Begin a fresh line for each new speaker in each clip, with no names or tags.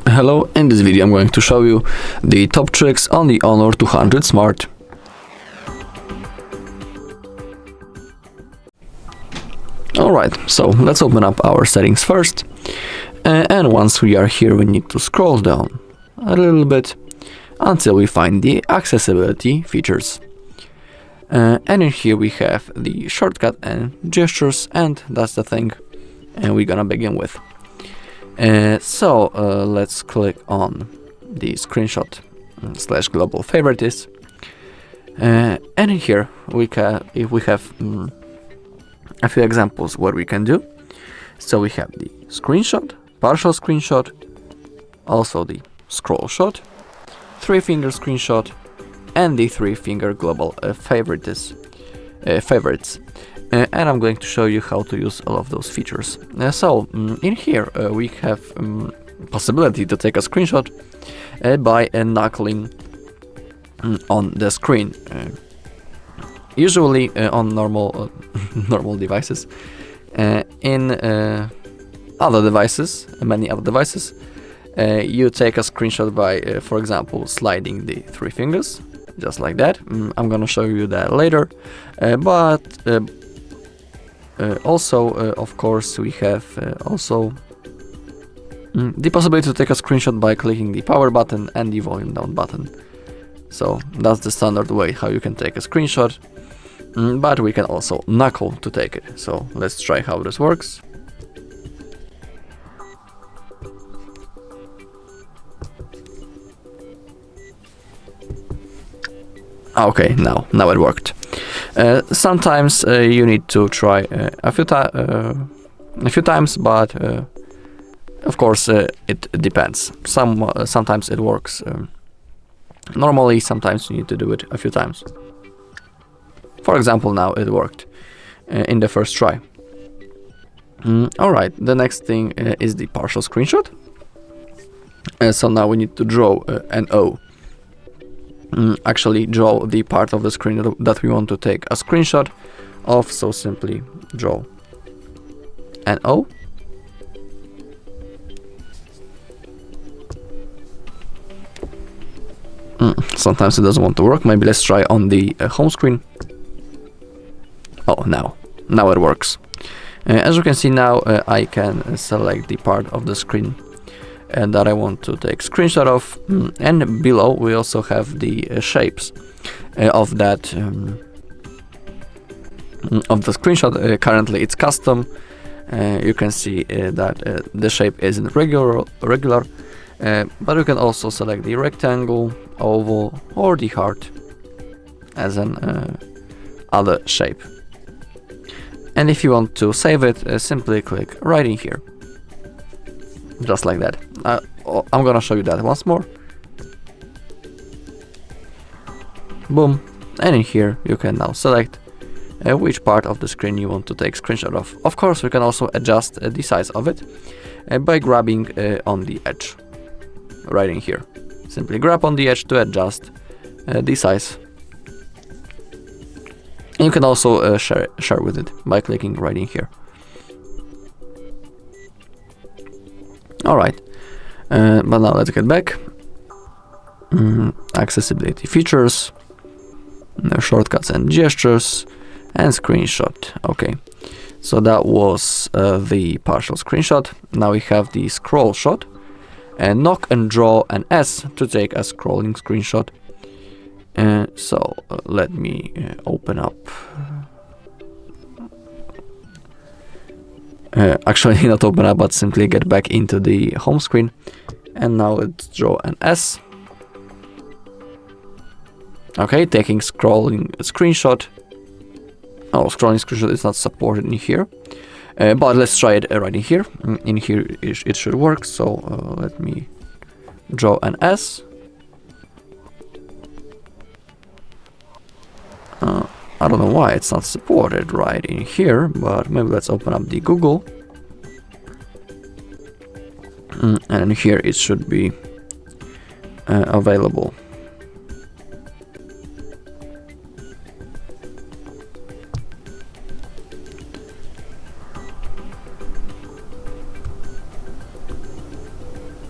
Hello, in this video I'm going to show you the top tricks on the Honor 200 Smart. Alright, so let's open up our settings first, and once we are here we need to scroll down a little bit until we find the accessibility features. And in here we have the shortcut and gestures, and that's the thing we're gonna begin with. So let's click on the screenshot / global favorites, and in here we have a few examples what we can do. So we have the screenshot, partial screenshot, also the scroll shot, 3-finger screenshot, and the 3-finger global favorites. And I'm going to show you how to use all of those features. In here we have possibility to take a screenshot by knuckling on the screen. Usually on normal devices. In many other devices, you take a screenshot by, for example, sliding the 3 fingers, just like that. I'm gonna show you that later, also, of course, we have the possibility to take a screenshot by clicking the power button and the volume down button. So that's the standard way how you can take a screenshot, but we can also knuckle to take it. So let's try how this works. Okay, now it worked. Sometimes you need to try a few times, but of course it depends. Sometimes it works normally, sometimes you need to do it a few times. For example, now it worked in the first try. Alright, the next thing is the partial screenshot. So now we need to draw an O. Actually draw the part of the screen that we want to take a screenshot of, so simply draw an O. Sometimes it doesn't want to work. Maybe let's try on the home screen. Oh, now it works. As you can see now, I can select the part of the screen that I want to take screenshot of, and below we also have the shapes of that of the screenshot. Currently it's custom. You can see that the shape isn't regular, but you can also select the rectangle, oval, or the heart as an other shape. And if you want to save it, simply click right in here. Just like that. I'm gonna show you that once more. Boom. And in here you can now select which part of the screen you want to take screenshot of. Of course, we can also adjust the size of it by grabbing on the edge. Right in here. Simply grab on the edge to adjust the size. And you can also share with it by clicking right in here. Alright, but now let's get back. Accessibility features, shortcuts and gestures, and screenshot. Okay, so that was the partial screenshot. Now we have the scroll shot, and knock and draw an S to take a scrolling screenshot. So let me open up. Actually not open up, but simply get back into the home screen, and now let's draw an S. Okay, taking scrolling screenshot. Oh, scrolling screenshot is not supported in here, but let's try it right in here. In here it should work, so let me draw an S. I don't know why it's not supported right in here, but maybe let's open up the Google. And in here it should be available.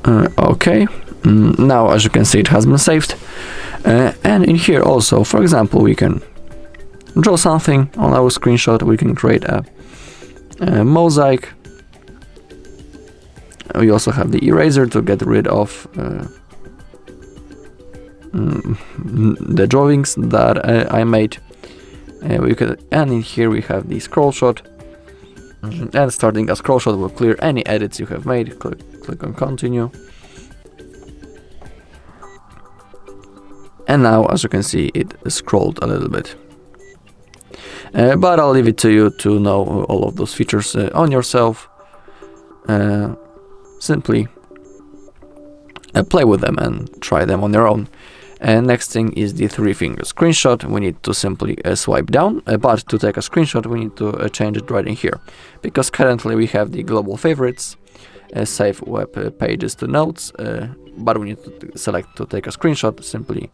Okay, now as you can see it has been saved, and in here also, for example, we can draw something on our screenshot. We can create a mosaic. We also have the eraser to get rid of the drawings that I made. And in here we have the scroll shot, and starting a scroll shot will clear any edits you have made. Click on continue, and now as you can see it scrolled a little bit, but I'll leave it to you to know all of those features on yourself. Simply play with them and try them on your own. Next thing is the 3-finger screenshot. We need to simply swipe down, but to take a screenshot we need to change it right in here, because currently we have the global favorites, save web pages to notes, but we need to select to take a screenshot. Simply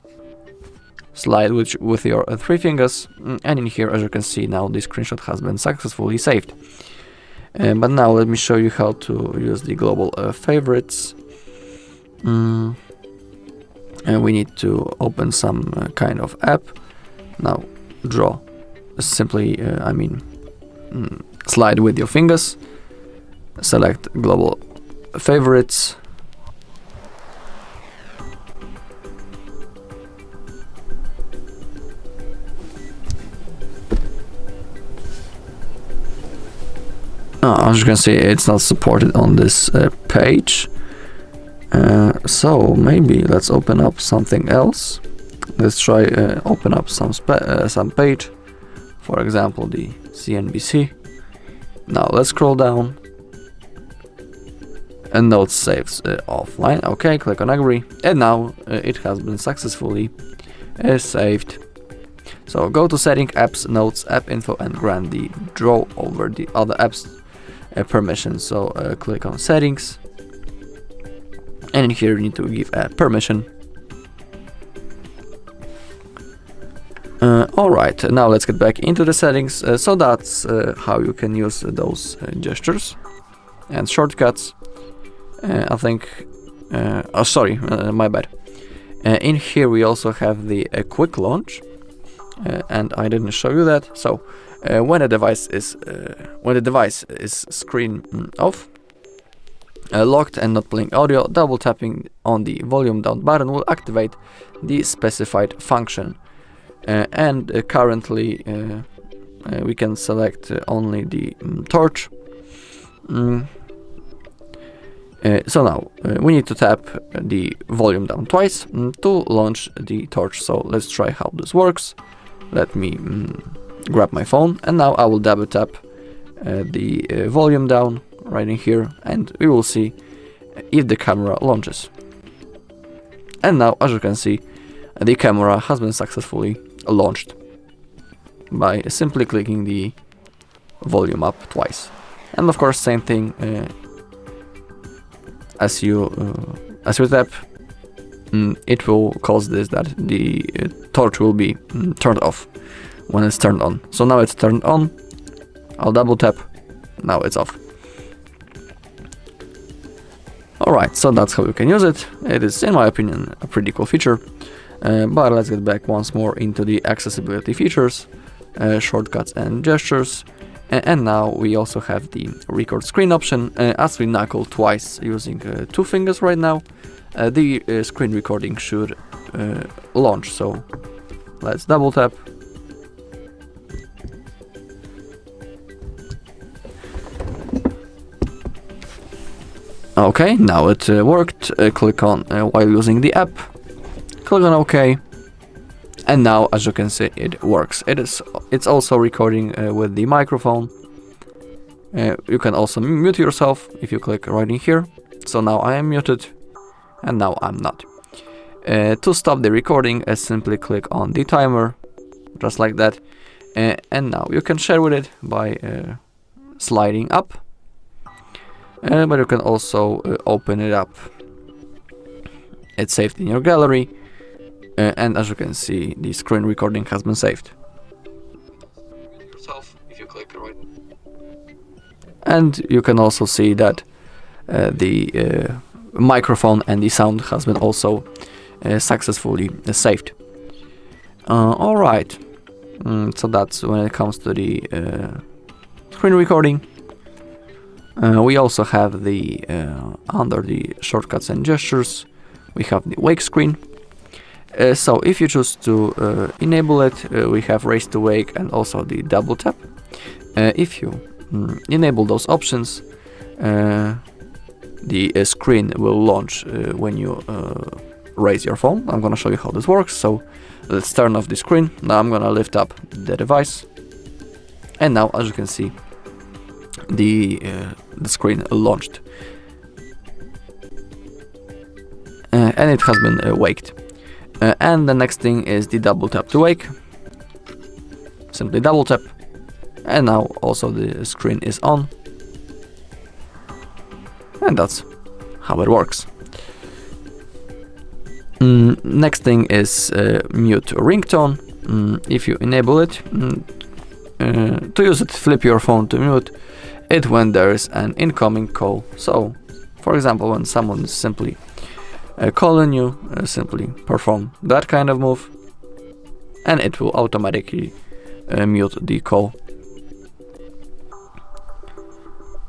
slide with your 3 fingers, and in here as you can see now the screenshot has been successfully saved. But now let me show you how to use the global favorites. And we need to open some kind of app. Now draw, simply slide with your fingers, select global favorites, as you can see it's not supported on this page. So maybe let's open up something else. Let's try open up some page, for example the CNBC. Now let's scroll down, and notes saves offline. Okay, click on agree, and now it has been successfully saved. So go to setting, apps, notes, app info, and grant the draw over the other apps permission. So click on settings, and in here you need to give a permission. Alright, now let's get back into the settings. So that's how you can use those gestures and shortcuts. I think, my bad. In here we also have the quick launch, and I didn't show you that. So when the device is screen off, locked and not playing audio, double tapping on the volume down button will activate the specified function. And currently we can select only the torch. So now we need to tap the volume down twice to launch the torch. So let's try how this works. Let me grab my phone, and now I will double tap the volume down right in here, and we will see if the camera launches. And now as you can see the camera has been successfully launched by simply clicking the volume up twice. And of course same thing as you tap, it will cause this, that the torch will be turned off when it's turned on. So now it's turned on, I'll double tap, now it's off. Alright, so that's how you can use it. It is, in my opinion, a pretty cool feature. But let's get back once more into the accessibility features, shortcuts and gestures. And now we also have the record screen option. As we knuckle twice using 2 fingers right now, the screen recording should launch. So let's double tap. Okay, now it worked. Click on while using the app. Click on OK, and now as you can see it works. It's also recording with the microphone. You can also mute yourself if you click right in here. So now I am muted, and now I'm not. To stop the recording, simply click on the timer, just like that. And now you can share with it by sliding up, but you can also open it up. It's saved in your gallery. And as you can see, the screen recording has been saved. If you click right. And you can also see that the microphone and the sound has been also successfully saved. Alright, so that's when it comes to the screen recording. We also have the under the shortcuts and gestures, we have the wake screen. So if you choose to enable it, we have raise to wake and also the double tap. If you enable those options, the screen will launch when you raise your phone. I'm gonna show you how this works. So let's turn off the screen. Now I'm gonna lift up the device, and now as you can see, the screen launched, and it has been waked. And the next thing is the double tap to wake. Simply double tap, and now also the screen is on, and that's how it works. Next thing is mute ringtone. If you enable it, to use it, flip your phone to mute it when there is an incoming call. So, for example, when someone is simply calling you, simply perform that kind of move, and it will automatically mute the call.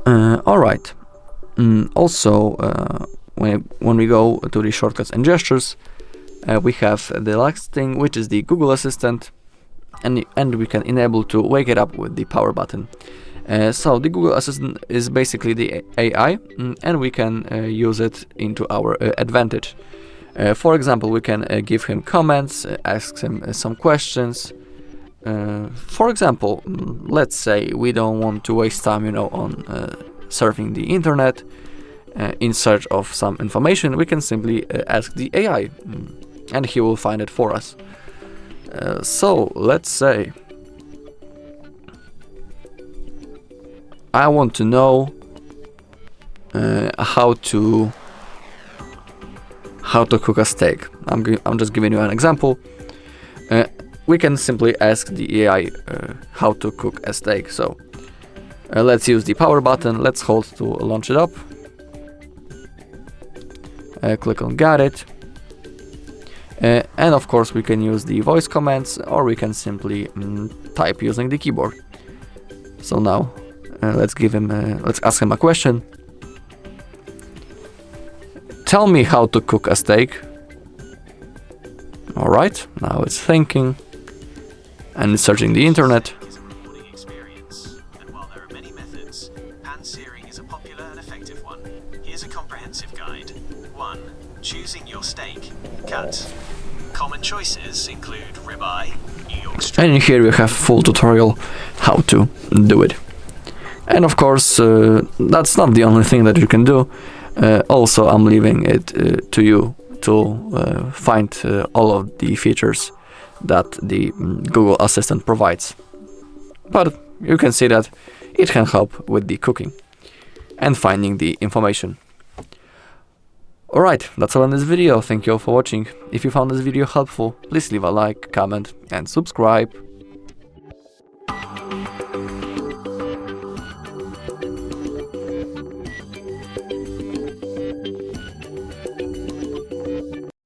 Alright. Also, when we go to the shortcuts and gestures, we have the last thing, which is the Google Assistant, and we can enable to wake it up with the power button. So the Google Assistant is basically the AI, and we can use it into our advantage. For example, we can give him comments, ask him some questions. For example, let's say we don't want to waste time, on surfing the internet in search of some information. We can simply ask the AI, and he will find it for us. So let's say I want to know how to cook a steak. I'm just giving you an example. We can simply ask the AI how to cook a steak. So let's use the power button. Let's hold to launch it up. Click on got it. And of course we can use the voice commands, or we can simply type using the keyboard. So now let's ask him a question. Tell me how to cook a steak. Alright, now it's thinking and searching the internet.
Searing is a popular and effective one. Here's a comprehensive guide. 1. Choosing your steak. Cut. Common choices include ribeye, New York strip.
And here you have full tutorial how to do it. And of course, that's not the only thing that you can do. Also, I'm leaving it to you to find all of the features that the Google Assistant provides. But you can see that it can help with the cooking and finding the information. Alright, that's all in this video. Thank you all for watching. If you found this video helpful, please leave a like, comment and subscribe.